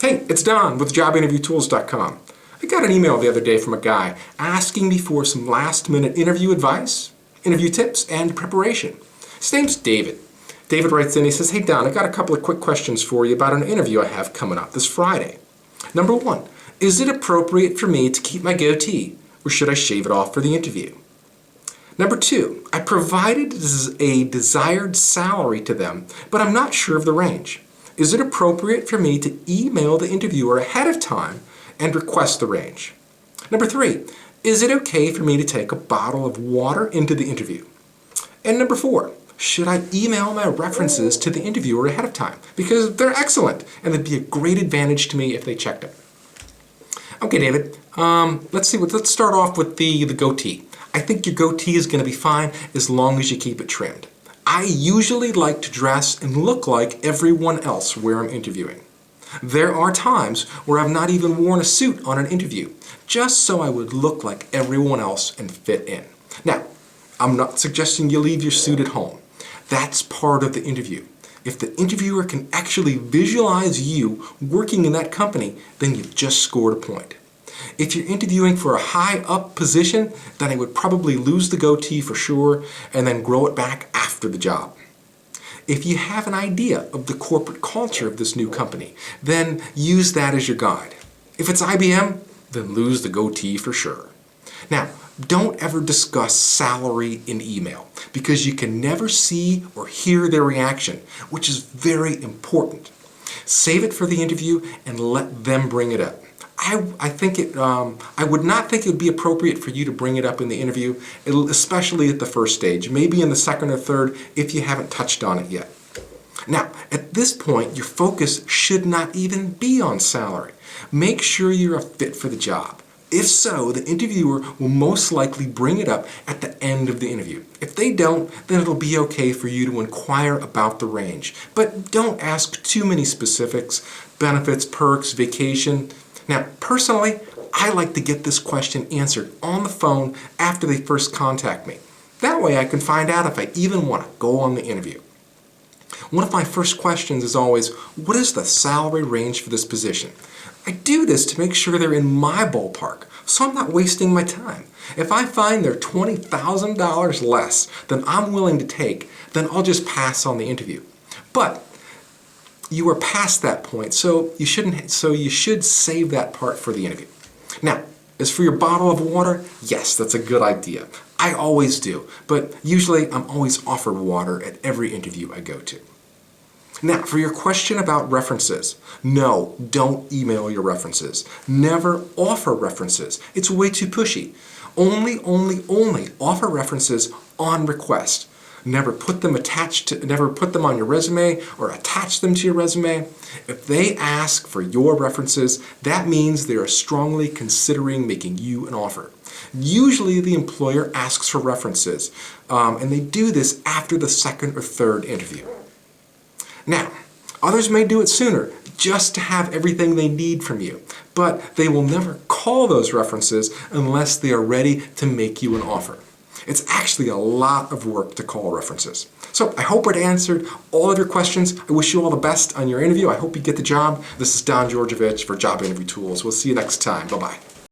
Hey, it's Don with JobInterviewTools.com. I got an email the other day from a guy asking me for some last-minute interview advice, interview tips, and preparation. His name's David. David writes in, he says, "Hey Don, I got a couple of quick questions for you about an interview I have coming up this Friday. Number one, is it appropriate for me to keep my goatee, or should I shave it off for the interview? Number two, I provided a desired salary to them, but I'm not sure of the range. Is it appropriate for me to email the interviewer ahead of time and request the range? Number three, is it okay for me to take a bottle of water into the interview? And number four, should I email my references to the interviewer ahead of time? Because they're excellent and it'd be a great advantage to me if they checked it." Okay, David, let's start off with the goatee. I think your goatee is going to be fine as long as you keep it trimmed. I usually like to dress and look like everyone else where I'm interviewing. There are times where I've not even worn a suit on an interview, just so I would look like everyone else and fit in. Now, I'm not suggesting you leave your suit at home. That's part of the interview. If the interviewer can actually visualize you working in that company, then you've just scored a point. If you're interviewing for a high-up position, then I would probably lose the goatee for sure and then grow it back after the job. If you have an idea of the corporate culture of this new company, then use that as your guide. If it's IBM, then lose the goatee for sure. Now, don't ever discuss salary in email because you can never see or hear their reaction, which is very important. Save it for the interview and let them bring it up. I would not think it would be appropriate for you to bring it up in the interview, especially at the first stage, maybe in the second or third if you haven't touched on it yet. Now, at this point, your focus should not even be on salary. Make sure you're a fit for the job. If so, the interviewer will most likely bring it up at the end of the interview. If they don't, then it'll be okay for you to inquire about the range. But don't ask too many specifics, benefits, perks, vacation. Now, personally, I like to get this question answered on the phone after they first contact me. That way I can find out if I even want to go on the interview. One of my first questions is always, what is the salary range for this position? I do this to make sure they're in my ballpark, so I'm not wasting my time. If I find they're $20,000 less than I'm willing to take, then I'll just pass on the interview. But you are past that point, so you should save that part for the interview. Now, as for your bottle of water, yes, that's a good idea. I always do, but usually I'm always offered water at every interview I go to. Now, for your question about references, no, don't email your references. Never offer references. It's way too pushy. Only offer references on request. Never put them on your resume or attach them to your resume. If they ask for your references, that means they are strongly considering making you an offer. Usually the employer asks for references, and they do this after the second or third interview. Now, others may do it sooner, just to have everything they need from you, but they will never call those references unless they are ready to make you an offer. It's actually a lot of work to call references. So I hope it answered all of your questions. I wish you all the best on your interview. I hope you get the job. This is Don Georgevich for Job Interview Tools. We'll see you next time. Bye-bye.